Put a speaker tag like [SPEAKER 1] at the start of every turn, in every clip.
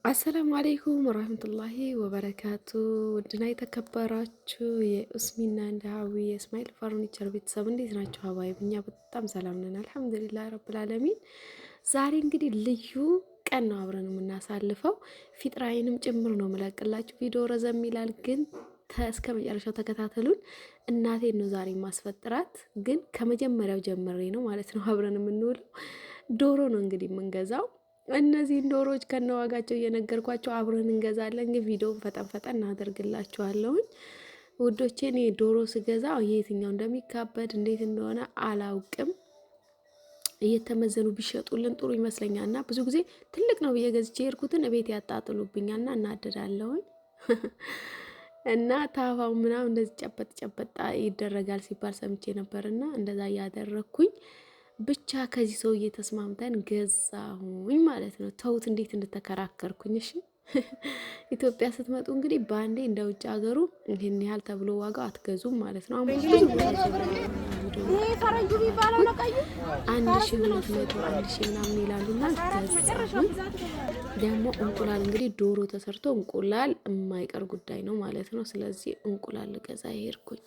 [SPEAKER 1] አሰላሙ አለይኩም ወራህመቱላሂ ወበረካቱ። ውድና የተከበራችሁ የኡስሚና እንደሃዊ የእስማኤል ፈርኒቸር ቤተሰብ እንዴት ናችሁ? ሀባይ እኛ በጣም ሰላም ነን አልሐምዱሊላህ ረብል ዓለሚን። ዛሬ እንግዲህ ልዩ ቀን ነው አብረን የምናሳልፈው። ፊጥራዬንም ጭምር ነው መለቅላችሁ። ቪዲዮ ረዘም ይላል ግን እስከ መጨረሻው ተከታተሉን። እናቴን ነው ዛሬ ማስፈጥራት ግን ከመጀመሪያው ጀምሬ ነው ማለት ነው አብረን የምንውለው። ዶሮ ነው እንግዲህ የምንገዛው። እነዚህን ዶሮዎች ከነዋጋቸው እየነገርኳቸው አብረን እንገዛለን። ግን ቪዲዮውን ፈጠን እናደርግላችኋለሁኝ ውዶቼ። እኔ ዶሮ ስገዛ የትኛው እንደሚካበድ እንዴት እንደሆነ አላውቅም። እየተመዘኑ ቢሸጡልን ጥሩ ይመስለኛልና ብዙ ጊዜ ትልቅ ነው ብዬ ገዝቼ የሄድኩትን እቤት ያጣጥሉብኛልና እናደዳለሁኝ። እና ታፋው ምናምን እንደዚህ ጨበጥ ይደረጋል ሲባል ሰምቼ ነበርና እንደዛ ያደረኩኝ። ብቻ ከዚህ ሰውዬ ተስማምተን ገዛሁኝ ማለት ነው። ተውት እንዴት እንደተከራከርኩኝ። እሺ ኢትዮጵያ ስትመጡ እንግዲህ ባንዴ እንደ ውጭ ሀገሩ ይሄን ያህል ተብሎ ዋጋው አትገዙም ማለት ነው። አሁን ብዙ ይሄ ፈረንጁ ቢባለው ነው ቀዩ 1200 1000 ምናምን ይላሉና ገዛሁኝ። ደግሞ እንቁላል እንግዲህ ዶሮ ተሰርቶ እንቁላል የማይቀር ጉዳይ ነው ማለት ነው። ስለዚህ እንቁላል ገዛ ይሄድኩኝ።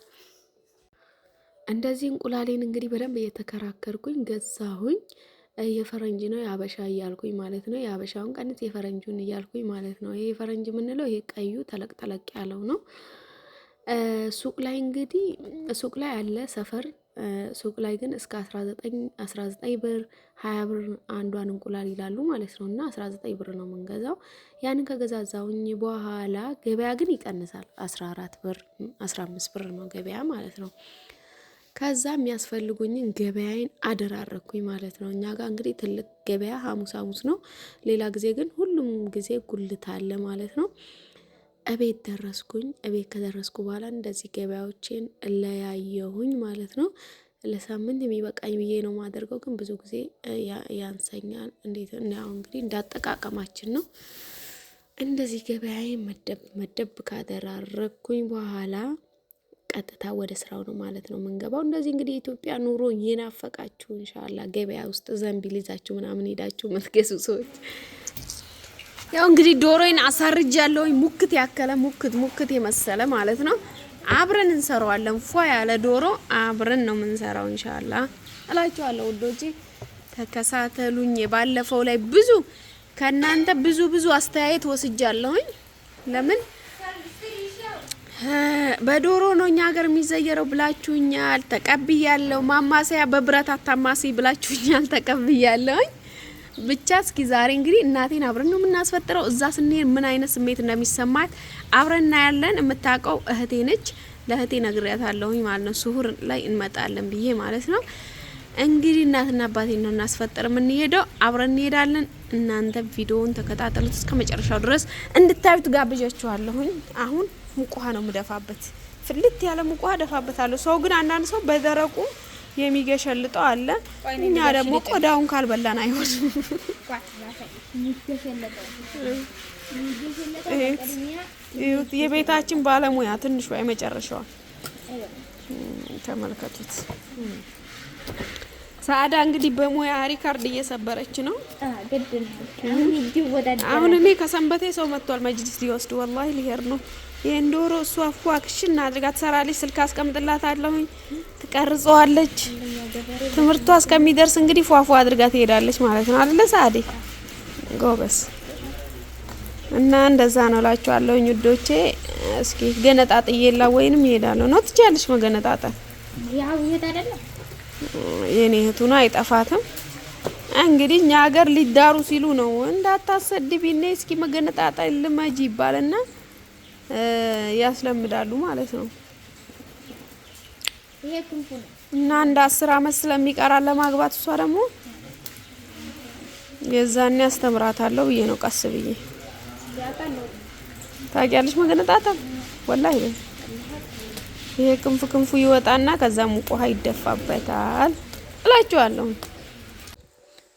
[SPEAKER 1] እንደዚህ እንቁላሌን እንግዲህ በደንብ እየተከራከርኩኝ ገዛሁኝ። የፈረንጅ ነው ያበሻ እያልኩኝ ማለት ነው። ያበሻውን ቀንት የፈረንጁን እያልኩኝ ማለት ነው። ይሄ ፈረንጅ የምንለው ይሄ ቀዩ ተለቅ ያለው ነው። ሱቅ ላይ እንግዲህ ሱቅ ላይ አለ ሰፈር ሱቅ ላይ ግን እስከ 19 ብር 20 ብር አንዷን እንቁላል ይላሉ ማለት ነው። እና 19 ብር ነው የምንገዛው። ያንን ከገዛዛውኝ በኋላ ገበያ ግን ይቀንሳል። 14 ብር 15 ብር ነው ገበያ ማለት ነው። ከዛ የሚያስፈልጉኝን ገበያዬን አደራረኩኝ ማለት ነው። እኛ ጋር እንግዲህ ትልቅ ገበያ ሐሙስ ነው። ሌላ ጊዜ ግን ሁሉም ጊዜ ጉልት አለ ማለት ነው። እቤት ደረስኩኝ። እቤት ከደረስኩ በኋላ እንደዚህ ገበያዎቼን ለያየሁኝ ማለት ነው። ለሳምንት የሚበቃኝ ብዬ ነው ማደርገው፣ ግን ብዙ ጊዜ ያንሰኛል። እንዴት ነው እንግዲህ እንዳጠቃቀማችን ነው። እንደዚህ ገበያዬን መደብ ካደራረኩኝ በኋላ ቀጥታ ወደ ስራው ነው ማለት ነው የምንገባው። እንደዚህ እንግዲህ ኢትዮጵያ ኑሮ እየናፈቃችሁ ኢንሻአላህ ገበያ ውስጥ ዘንቢል ይዛችሁ ምናምን ሄዳችሁ መትገዙ ሰዎች ያው እንግዲህ ዶሮዬን አሳርጃለሁኝ። ሙክት ያከለ ሙክት የመሰለ ማለት ነው። አብረን እንሰራዋለን። ፏ ያለ ዶሮ አብረን ነው የምንሰራው ኢንሻአላህ እላችኋለሁ ውዶቼ። ተከታተሉኝ። ባለፈው ላይ ብዙ ከናንተ ብዙ አስተያየት ወስጃለሁኝ። ለምን በዶሮ ነው እኛ ሀገር የሚዘየረው ብላችሁኛል። ተቀብያለሁ። ማማሰያ በብረት አታማሲ ብላችሁኛል። ተቀብያለሁኝ። ብቻ እስኪ ዛሬ እንግዲህ እናቴን አብረን ነው የምናስፈጥረው። እዛ ስንሄድ ምን አይነት ስሜት እንደሚሰማት አብረን እናያለን። የምታውቀው እህቴ ነች። ለእህቴ ነግሬያታለሁኝ ማለት ነው። ሱሁር ላይ እንመጣለን ብዬ ማለት ነው። እንግዲህ እናትና አባቴን ነው እናስፈጥር የምንሄደው። አብረን እንሄዳለን። እናንተ ቪዲዮውን ተከታተሉት እስከ መጨረሻው ድረስ እንድታዩት ጋብዣችኋለሁኝ። አሁን ሙቅ ውሃ ነው የምደፋበት። ፍልት ያለ ሙቅ ውሃ ደፋበታለሁ። ሰው ግን አንዳንድ ሰው በደረቁ የሚገሸልጠው አለ። እኛ ደግሞ ቆዳውን ካልበላን አይሆንም። የቤታችን ባለሙያ ትንሿ የመጨረሻዋ ተመልከቱት። ሳዳ እንግዲህ በሙያ ሪካርድ እየሰበረች ነው። አሁን እኔ ከሰንበቴ ሰው መጥቷል መጅሊስ ሊወስድ ወላሂ ሊሄድ ነው። ይሄን ዶሮ እሷ አፏክሽና አድርጋ ትሰራለች። ስልክ አስቀምጥላታለሁኝ ትቀርጸዋለች። ትምህርቷ እስከሚደርስ እንግዲህ ፏፏ አድርጋ ትሄዳለች ማለት ነው አይደለ ሳዲ? ጎበስ እና እንደዛ ነው እላችኋለሁኝ ውዶቼ። እስኪ ገነጣጥዬላ ወይንም ይሄዳለሁ ነው ትቻለሽ መገነጣጣት ያው ይሄድ አይደለ? የኔ እህቱ ነው አይጠፋትም። እንግዲህ እኛ ሀገር ሊዳሩ ሲሉ ነው እንዳታሰድቢኔ እስኪ መገነጣጣ ልማጂ ይባልና ያስለምዳሉ ማለት ነው። ይሄ ክንፉ ነው እና እንደ 10 አመት ስለሚቀራ ለማግባት እሷ ደግሞ የዛኔ አስተምራታለሁ ብዬ ነው ቀስ ብዬ። ታውቂያለሽ መገነጣጣ ወላሂ ይሄ ክንፉ ይወጣና ከዛ ሙቅ ውሃ ይደፋበታል እላችኋለሁ።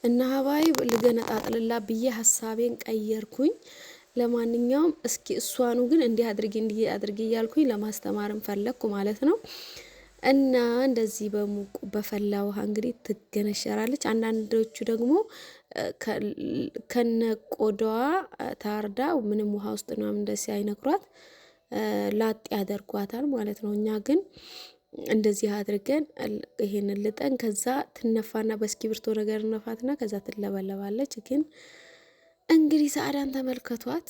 [SPEAKER 1] እና ሀባይ ልገነጣጥልላ ብዬ ሐሳቤን ቀየርኩኝ። ለማንኛውም እስኪ እሷኑ ግን እንዲህ አድርጊ እያልኩኝ ለማስተማርም ፈለኩ ማለት ነው። እና እንደዚህ በሙቁ በፈላ ውሃ እንግዲህ ትገነሸራለች። አንዳንዶቹ ደግሞ ከነ ቆዳዋ ታርዳ ምንም ውሃ ውስጥ ነው እንደዚህ አይነክሯት ላጥ ያደርጓታል ማለት ነው። እኛ ግን እንደዚህ አድርገን ይሄንን ልጠን ከዛ ትነፋና በእስክሪብቶ ነገር ነፋትና ከዛ ትለበለባለች። ግን እንግዲህ ሰአዳን ተመልከቷት።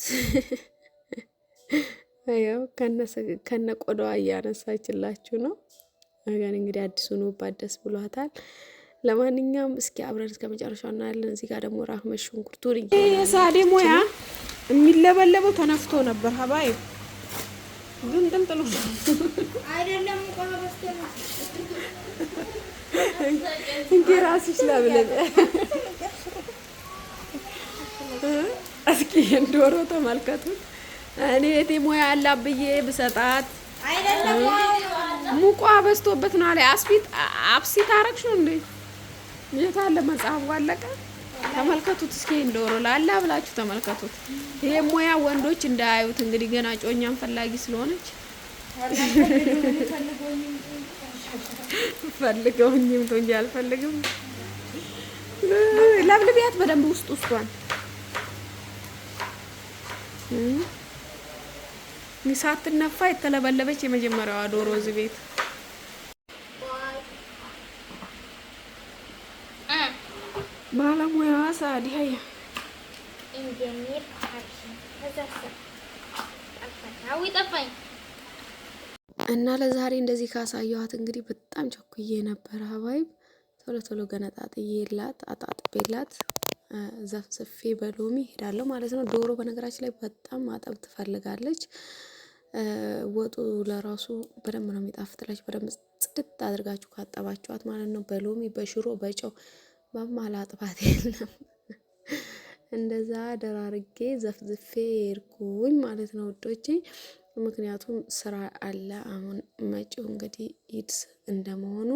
[SPEAKER 1] ያው ከነ ቆዳዋ እያነሳችላችሁ ነው። አገን እንግዲህ አዲሱን ውባት ደስ ብሏታል። ለማንኛውም እስኪ አብረን እስከ መጨረሻው እናያለን። እዚህ ጋር ደግሞ ራህመት ሽንኩርቱን
[SPEAKER 2] የሳዴ ሙያ የሚለበለበው ተነፍቶ ነበር። ሀባይ ግን ጥልጥሉ አይደለም እንዴ ራስሽ ለብለብ እስኪ እንደወሮ ተመልከቱ። እኔ እቴ ሙያ አላብዬ ብሰጣት አይደለም ሙቋ በስቶበት ነው አለ አብሲት አረግሽ ነው እንዴ? የታለ መጽሐፉ አለቀ። ተመልከቱት እስኪ እንደወሮ ላላ ብላችሁ ተመልከቱት። ይሄ ሙያ ወንዶች እንዳያዩት እንግዲህ ገና ጮኛም ፈላጊ ስለሆነች ፈልገውኝም እንጂ አልፈልግም። ለብልቢያት በደንብ ውስጧን ሳትነፋ የተለበለበች የመጀመሪያዋ ዶሮ እዚህ ቤት ባለሙያዋ ሳዲ ሀያ እና ለዛሬ እንደዚህ ካሳየኋት እንግዲህ በጣም ቸኩዬ ነበር። ሀባይብ ቶሎ ቶሎ ገነጣጥዬላት አጣጥቤላት ዘፍዝፌ በሎሚ ሄዳለሁ ማለት ነው። ዶሮ በነገራችን ላይ በጣም ማጠብ ትፈልጋለች። ወጡ ለራሱ በደንብ ነው የሚጣፍጥላችሁ። በደንብ ጽድት አድርጋችሁ ካጠባችኋት ማለት ነው። በሎሚ በሽሮ በጨው በማላጥባት የለም እንደዛ ደራርጌ ዘፍዝፌ እርኩኝ ማለት ነው ውዶቼ። ምክንያቱም ስራ አለ። አሁን መጪው እንግዲህ ኢድ እንደመሆኑ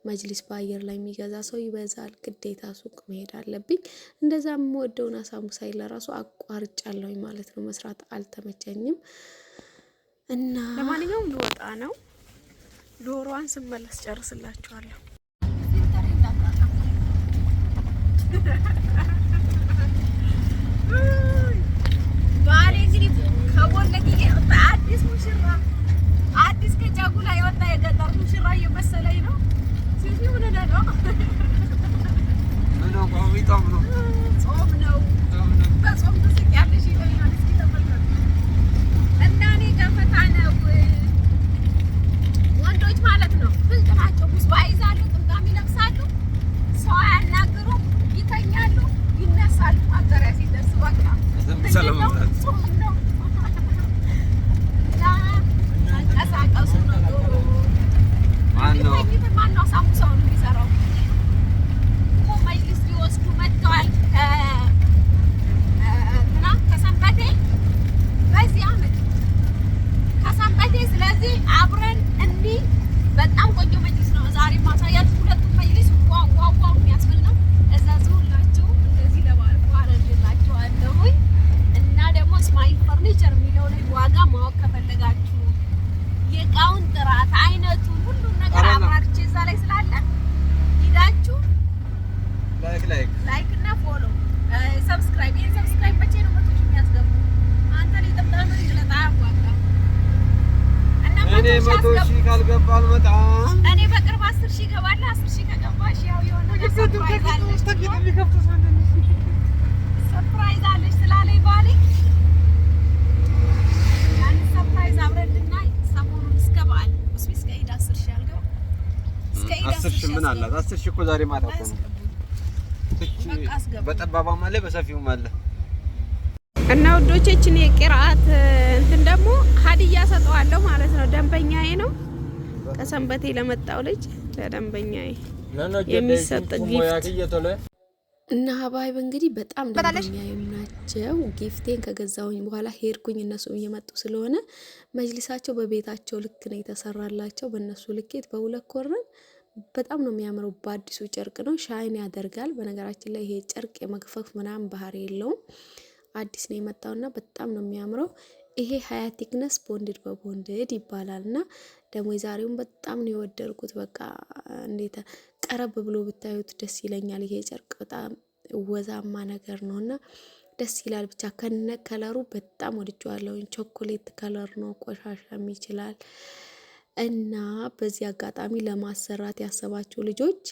[SPEAKER 2] መጅሊስ በአየር ላይ የሚገዛ ሰው ይበዛል። ግዴታ ሱቅ መሄድ አለብኝ። እንደዛ የምወደውን አሳሙሳይ ለራሱ አቋርጫለሁኝ ማለት ነው። መስራት አልተመቸኝም እና ለማንኛውም ልወጣ ነው። ዶሮዋን ስመለስ ጨርስላችኋለሁ። ባሌ እንግዲህ ከቦለቂ አዲስ ሙሽራ አዲስ ከጫጉላ የወጣ የገጠር ሙሽራ እየመሰለኝ ነው። ሲሲ ምን ነው ጾም ነው በጾም ትስቂያለሽ ይለኛል። እስኪ ተመልከቱ እና እኔ ገፈታ ነው ወንዶች ማለት ነው ብልጥ ናቸው። ሙስባ ይዛሉ፣ ጥምጣም ይለብሳሉ፣ ሰው ያናግሩ፣ ይተኛሉ፣ ይነሳሉ። ማገሪያ ሲደርስ በቃ ጾም ነው አንቀሳቀሱ ነው። ዶሮ ማነው ሳሙሳውን የሚሰራው? መጅሊስ ሊወስዱ መጥተዋል ከሰንበቴ በዚህ አመት ከሰንበቴ። ስለዚህ አብረን እንዲህ በጣም ቆንጆ መጅሊስ ነው ዛሬ ማሳያችሁ። ሁለቱም መጅሊስ ዋው ዋው ዋው የሚያስብል ነው። እዛ ዝሁላችሁ እንደዚህ ለባርኳረላችኋለሁኝ። እና ደግሞ ስማይል ፈርኒቸር የሚለው ላይ ዋጋ ማወቅ ከፈለጋችሁ የእቃውን ጥራት አይነቱን ሁሉን ነገር አብራርቼ እዛ ላይ ስላለ ሂዳችሁ ላይክ እና ፎሎ ሰብስክራይብ። ይሄን ሰብስክራይብ መቼ ነው መቶ ሺህ የሚያስገቡ? አንተ ላይ ተምጣጣ ይለጣ ያዋጣ እና መቶ ሺህ ካልገባ አልመጣም። እኔ በቅርብ 10 ሺህ ገባለሁ። 10 ሺህ ከገባሽ ያው የሆነ ሰርፕራይዝ አለሽ። ሰርፕራይዝ አለሽ ስላለኝ ባሌ ያን ሰርፕራይዝ አብረን እንድናይ ሰሞኑን እስከ በዓል እስከ ኢድ 10 ሺህ አልገባ እስከ ኢድ 10 ሺህ ምን አላት? 10 ሺህ እኮ ዛሬ ማታ እኮ ነው። በጠባባም አለ በሰፊውም አለ። እና ወዶቼችን የቂራአት እንትን ደግሞ ሀዲያ ሰጠዋለሁ ማለት ነው። ደንበኛዬ ነው። ከሰንበቴ ለመጣው ልጅ ለደንበኛዬ የሚሰጥ ጊፍት እና ሀባይብ እንግዲህ በጣም ደንበኛዬም ናቸው። ጊፍቴን ከገዛውኝ በኋላ ሄድኩኝ። እነሱ እየመጡ ስለሆነ መጅሊሳቸው በቤታቸው ልክ ነው የተሰራላቸው። በእነሱ ልኬት በሁለት ኮረን በጣም ነው የሚያምረው። በአዲሱ ጨርቅ ነው፣ ሻይን ያደርጋል። በነገራችን ላይ ይሄ ጨርቅ የመግፈፍ ምናምን ባህሪ የለውም። አዲስ ነው የመጣውና በጣም ነው የሚያምረው። ይሄ ሀያ ቲክነስ ቦንድድ በቦንድድ ይባላል። እና ደግሞ የዛሬውን በጣም ነው የወደድኩት። በቃ እንዴት ቀረብ ብሎ ብታዩት ደስ ይለኛል። ይሄ ጨርቅ በጣም ወዛማ ነገር ነው እና ደስ ይላል። ብቻ ከነ ከለሩ በጣም ወድጄዋለሁ። ቾኮሌት ከለር ነው፣ ቆሻሻም ይችላል። እና በዚህ አጋጣሚ ለማሰራት ያሰባችሁ ልጆች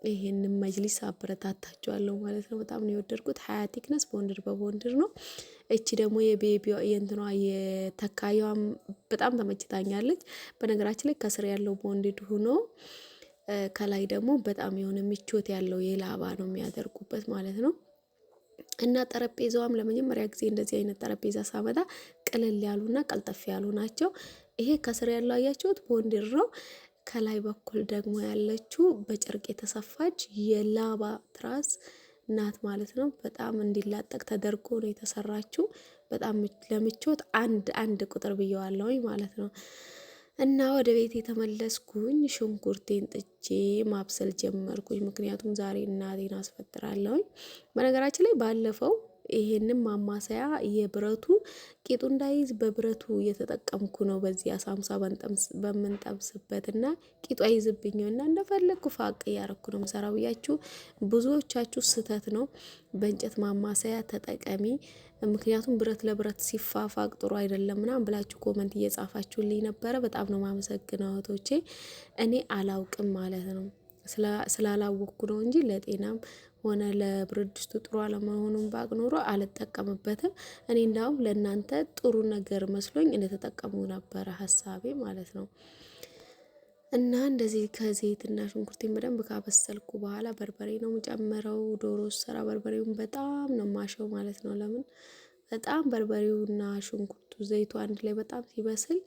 [SPEAKER 2] ይሄንን መጅሊስ አበረታታችኋለሁ ማለት ነው። በጣም ነው የወደድኩት። ሀያ ቲክነስ ቦንድድ በቦንድድ ነው። እቺ ደግሞ የቤቢዋ የእንትኗ የተካዩዋም በጣም ተመችታኛለች። በነገራችን ላይ ከስር ያለው ቦንድድ ሆኖ ከላይ ደግሞ በጣም የሆነ ምቾት ያለው የላባ ነው የሚያደርጉበት ማለት ነው። እና ጠረጴዛዋም ለመጀመሪያ ጊዜ እንደዚህ አይነት ጠረጴዛ ሳመጣ ቅልል ያሉና ቀልጠፍ ያሉ ናቸው። ይሄ ከስር ያለው አያችሁት ቦንድድ ነው። ከላይ በኩል ደግሞ ያለችው በጨርቅ የተሰፋች የላባ ትራስ ናት ማለት ነው። በጣም እንዲላጠቅ ተደርጎ ነው የተሰራችው። በጣም ለምቾት አንድ ቁጥር ብየዋለሁኝ ማለት ነው። እና ወደ ቤት የተመለስኩኝ ሽንኩርቴን ጥጄ ማብሰል ጀመርኩኝ። ምክንያቱም ዛሬ እናቴን አስፈጥራለሁኝ። በነገራችን ላይ ባለፈው ይሄንን ማማሰያ የብረቱ ቂጡ እንዳይዝ በብረቱ እየተጠቀምኩ ነው። በዚህ አሳምሳ በምንጠብስበት እና ቂጡ አይዝብኝም እና እንደፈለግኩ ፋቅ እያረኩ ነው ምሰራው ብያችሁ ብዙዎቻችሁ ስህተት ነው። በእንጨት ማማሰያ ተጠቀሚ፣ ምክንያቱም ብረት ለብረት ሲፋፋቅ ጥሩ አይደለም ምናምን ብላችሁ ኮመንት እየጻፋችሁልኝ ነበረ። በጣም ነው ማመሰግነው እህቶቼ። እኔ አላውቅም ማለት ነው ስላላወቅኩ ነው እንጂ ለጤናም ሆነ ለብረት ድስቱ ጥሩ አለመሆኑን ባቅ ኖሮ አልጠቀምበትም። እኔ እንዳውም ለእናንተ ጥሩ ነገር መስሎኝ እንደተጠቀሙ ነበረ ሀሳቤ ማለት ነው። እና እንደዚህ ከዘይትና ሽንኩርቴን በደንብ ካበሰልኩ በኋላ በርበሬ ነው የምጨምረው። ዶሮ ስራ በርበሬውን በጣም ነው ማሸው ማለት ነው። ለምን በጣም በርበሬውና ሽንኩርቱ ዘይቱ አንድ ላይ በጣም ሲበስል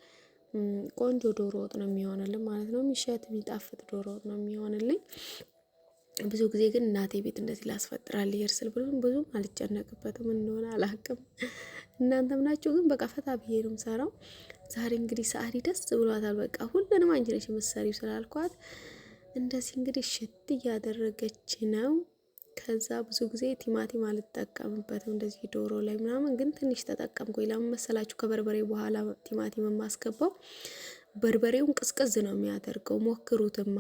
[SPEAKER 2] ቆንጆ ዶሮ ወጥ ነው የሚሆንልኝ ማለት ነው። የሚሸት የሚጣፍጥ ዶሮ ወጥ ነው የሚሆንልኝ። ብዙ ጊዜ ግን እናቴ ቤት እንደዚህ ላስፈጥራል ይርስል ብዙም አልጨነቅበትም እንደሆነ አላውቅም። እናንተም ናችሁ ግን በቃ ፈታ ብዬ ነው የምሰራው። ዛሬ እንግዲህ ሰዓዲ ደስ ብሏታል። በቃ ሁሉንም አንቺ ነሽ የምትሰሪው ስላልኳት እንደዚህ እንግዲህ ሽት እያደረገች ነው። ከዛ ብዙ ጊዜ ቲማቲም አልጠቀምበትም እንደዚህ ዶሮ ላይ ምናምን፣ ግን ትንሽ ተጠቀምኩኝ። ለምን መሰላችሁ? ከበርበሬ በኋላ ቲማቲም የማስገባው በርበሬውን ቅዝቅዝ ነው የሚያደርገው። ሞክሩትማ።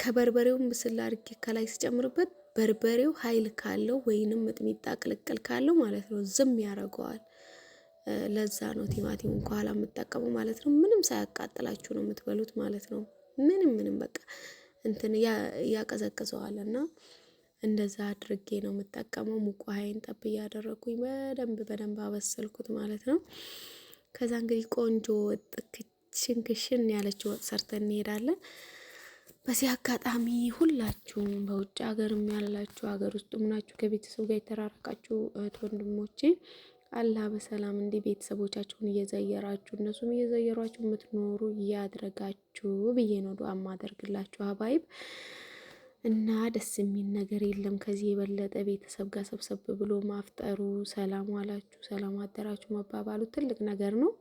[SPEAKER 2] ከበርበሬውን ብስል አድርጌ ከላይ ስጨምርበት በርበሬው ኃይል ካለው ወይንም ሚጥሚጣ ቅልቅል ካለው ማለት ነው ዝም ያደርገዋል። ለዛ ነው ቲማቲሙን ከኋላ የምጠቀመው ማለት ነው። ምንም ሳያቃጥላችሁ ነው የምትበሉት ማለት ነው። ምንም በቃ እንትን ያቀዘቅዘዋል እና እንደዛ አድርጌ ነው የምጠቀመው። ሙቅ ውሃዬን ጠብ እያደረኩኝ በደንብ አበሰልኩት ማለት ነው። ከዛ እንግዲህ ቆንጆ ወጥ ክሽን ያለች ወጥ ሰርተን እንሄዳለን። በዚህ አጋጣሚ ሁላችሁም በውጭ ሀገርም ያላችሁ ሀገር ውስጥም ናችሁ ከቤተሰብ ጋር የተራረቃችሁ እህት ወንድሞቼ አላህ በሰላም እንዲህ ቤተሰቦቻችሁን እየዘየራችሁ እነሱም እየዘየሯችሁ የምትኖሩ እያድረጋችሁ ብዬ ነው ዱዓ ማደርግላችሁ ሀባይብ። እና ደስ የሚል ነገር የለም ከዚህ የበለጠ ቤተሰብ ጋር ሰብሰብ ብሎ ማፍጠሩ፣ ሰላም ዋላችሁ ሰላም አደራችሁ መባባሉ ትልቅ ነገር ነው።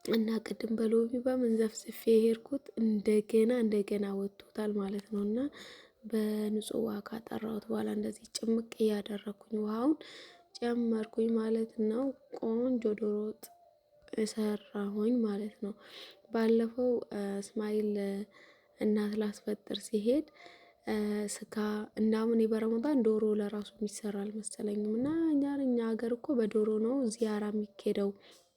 [SPEAKER 2] እና ቅድም በሎቢ በመንዘፍዝፌ የሄድኩት እንደገና ወጥቶታል ማለት ነው። እና በንጹህ ውሃ ካጠራሁት በኋላ እንደዚህ ጭምቅ እያደረኩኝ ውሃውን ጨመርኩኝ ማለት ነው። ቆንጆ ዶሮ ወጥ ሰራሁኝ ማለት ነው። ባለፈው እስማኤል እናት ላስፈጥር ሲሄድ ስጋ እናምን በረመዳን ዶሮ ለራሱ የሚሰራ አልመሰለኝም። እና እኛ ሀገር እኮ በዶሮ ነው ዚያራ የሚኬደው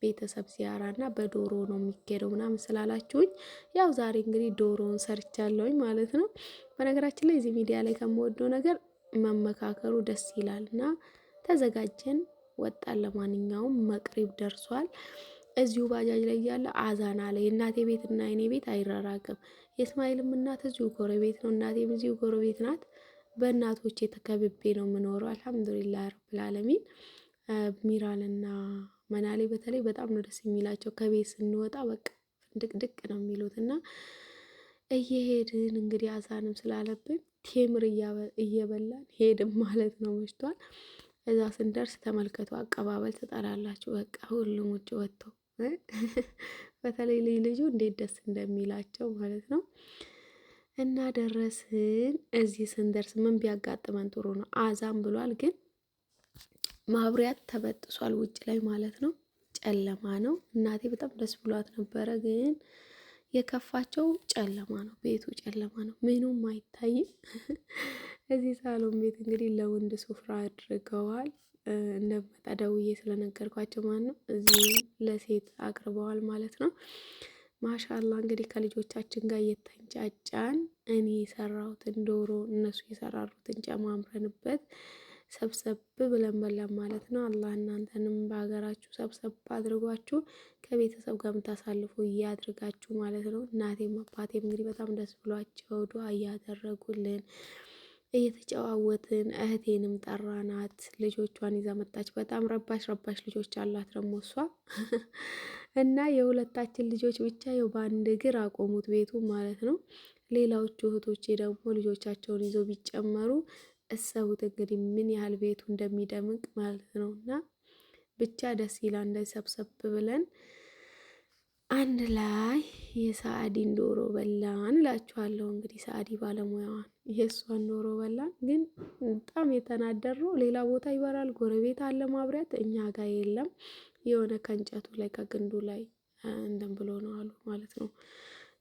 [SPEAKER 2] ቤተሰብ ዚያራ እና በዶሮ ነው የሚኬደው ምናምን ስላላችሁኝ ያው ዛሬ እንግዲህ ዶሮውን ሰርቻለሁኝ ማለት ነው። በነገራችን ላይ እዚህ ሚዲያ ላይ ከምወደው ነገር መመካከሩ ደስ ይላል። እና ተዘጋጀን ወጣን። ለማንኛውም መቅሪብ ደርሷል። እዚሁ ባጃጅ ላይ ያለ አዛና ላይ እናቴ ቤት እና የኔ ቤት አይራራቅም። የእስማኤልም እናት እዚሁ ጎረቤት ነው፣ እናቴም እዚሁ ጎረቤት ናት። በእናቶቼ ተከብቤ ነው የምኖረው። አልሐምዱሊላህ ረብል ዓለሚን። ሚራልና መናሌ በተለይ በጣም ነው ደስ የሚላቸው። ከቤት ስንወጣ በቃ ድቅድቅ ነው የሚሉት እና እየሄድን እንግዲህ አዛንም ስላለብን ቴምር እየበላን ሄድም ማለት ነው። መሽቷል። እዛ ስንደርስ ተመልከቱ፣ አቀባበል ትጠላላችሁ። በቃ ሁሉም ውጭ ወጥተው በተለይ ልጁ እንዴት ደስ እንደሚላቸው ማለት ነው። እና ደረስን። እዚህ ስንደርስ ምን ቢያጋጥመን ጥሩ ነው? አዛም ብሏል፣ ግን ማብሪያት ተበጥሷል ውጭ ላይ ማለት ነው።
[SPEAKER 1] ጨለማ ነው። እናቴ በጣም ደስ ብሏት ነበረ፣ ግን የከፋቸው ጨለማ ነው። ቤቱ ጨለማ ነው፣ ምኑም አይታይም። እዚህ ሳሎን ቤት እንግዲህ ለወንድ ሱፍራ አድርገዋል። እንደመጣ ደውዬ ስለነገርኳቸው ማለት ነው። እዚህ ለሴት አቅርበዋል ማለት ነው። ማሻላ እንግዲህ ከልጆቻችን ጋር እየተንጫጫን እኔ የሰራሁትን ዶሮ እነሱ የሰራሩትን ጨማምረንበት ሰብሰብ ብለን በላን ማለት ነው። አላህ እናንተንም በሀገራችሁ ሰብሰብ አድርጓችሁ ከቤተሰብ ጋር የምታሳልፉ እያድርጋችሁ ማለት ነው። እናቴም አባቴም እንግዲህ በጣም ደስ ብሏቸው ዱዓ እያደረጉልን እየተጨዋወትን፣ እህቴንም ጠራናት፣ ልጆቿን ይዛ መጣች። በጣም ረባሽ ልጆች አላት ደግሞ እሷ እና የሁለታችን ልጆች ብቻ ይኸው በአንድ እግር አቆሙት ቤቱ ማለት ነው። ሌላዎቹ እህቶቼ ደግሞ ልጆቻቸውን ይዘው ቢጨመሩ እሰቡት እንግዲህ ምን ያህል ቤቱ እንደሚደምቅ ማለት ነው። እና ብቻ ደስ ይላል እንደዚህ ሰብሰብ ብለን አንድ ላይ የሰአዲን ዶሮ በላን እላችኋለሁ። እንግዲህ ሰአዲ ባለሙያዋን የእሷን ዶሮ በላን። ግን በጣም የተናደረው ሌላ ቦታ ይበራል፣ ጎረቤት አለ ማብሪያት፣ እኛ ጋር የለም። የሆነ ከእንጨቱ ላይ ከግንዱ ላይ እንደም ብሎ ነው አሉ ማለት ነው።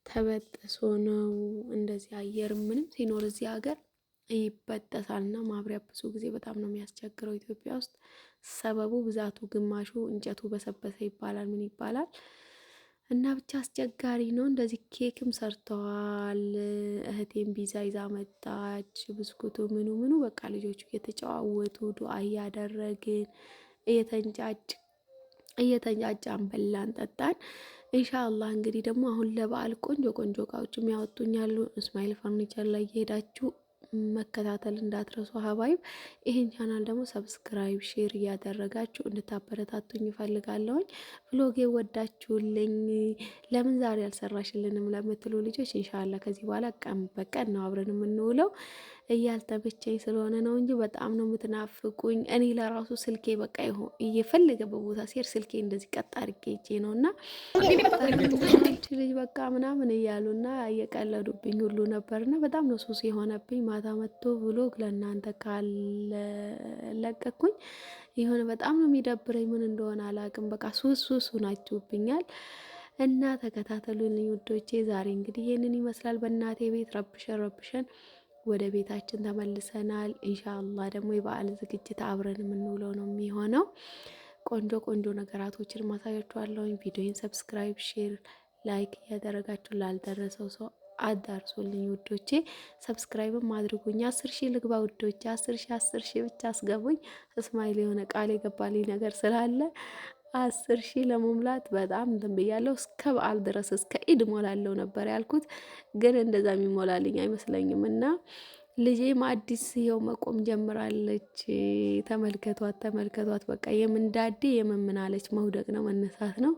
[SPEAKER 1] ተበጥሶ ነው እንደዚህ። አየር ምንም ሲኖር እዚህ ሀገር ይበጠሳል እና ማብሪያ ብዙ ጊዜ በጣም ነው የሚያስቸግረው ኢትዮጵያ ውስጥ። ሰበቡ ብዛቱ፣ ግማሹ እንጨቱ በሰበሰ ይባላል ምን ይባላል እና ብቻ አስቸጋሪ ነው። እንደዚህ ኬክም ሰርተዋል። እህቴም ቢዛ ይዛ መጣች። ብስኩቱ ምኑ በቃ ልጆቹ እየተጨዋወቱ ዱአ እያደረግን እየተንጫጫን በላን ጠጣን። ኢንሻአላህ እንግዲህ ደግሞ አሁን ለበዓል ቆንጆ እቃዎች የሚያወጡኛሉ። እስማኤል ፈርኒቸር ላይ እየሄዳችሁ መከታተል እንዳትረሱ ሀባይብ። ይሄን ቻናል ደግሞ ሰብስክራይብ፣ ሼር እያደረጋችሁ እንድታበረታቱኝ ይፈልጋለሁኝ። ብሎጌ ወዳችሁልኝ ለምን ዛሬ አልሰራሽልንም ለምትሉ ልጆች ኢንሻአላህ ከዚህ በኋላ ቀን በቀን ነው አብረን የምንውለው። እያልተመቸኝ ስለሆነ ነው እንጂ በጣም ነው የምትናፍቁኝ። እኔ ለራሱ ስልኬ በቃ ይሆን እየፈለገበት ቦታ ሲሄድ ስልኬ እንደዚህ ቀጥ አድርጌ እጄ ነው እና ልጅ በቃ ምናምን እያሉና እየቀለዱብኝ ሁሉ ነበርና በጣም ነው ሱስ የሆነብኝ። ማታ መጥቶ ብሎግ ለእናንተ ካለቀኩኝ የሆነ በጣም ነው የሚደብረኝ። ምን እንደሆነ አላውቅም። በቃ ሱስ ናችሁብኛል። እና ተከታተሉልኝ ውዶቼ። ዛሬ እንግዲህ ይህንን ይመስላል። በእናቴ ቤት ረብሸን ወደ ቤታችን ተመልሰናል። ኢንሻአላህ ደግሞ የበዓል ዝግጅት አብረን የምንውለው ነው የሚሆነው። ቆንጆ ነገራቶችን ማሳያችኋለሁ። ቪዲዮን ሰብስክራይብ፣ ሼር፣ ላይክ እያደረጋችሁ ላልደረሰው ሰው አዳርሶልኝ ውዶቼ። ሰብስክራይብም አድርጉኝ። 10,000 ልግባ ውዶቼ። 10,000 ብቻ አስገቡኝ። እስማኤል የሆነ ቃል የገባልኝ ነገር ስላለ 10,000 ለመሙላት በጣም እንትን ብያለሁ። እስከ በዓል ድረስ እስከ ኢድ ሞላለሁ ነበር ያልኩት፣ ግን እንደዛ የሚሞላልኝ አይመስለኝም። እና ልጄም አዲስ ይኸው መቆም ጀምራለች። ተመልከቷት። በቃ የምንዳዴ የምምናለች መውደቅ ነው መነሳት ነው።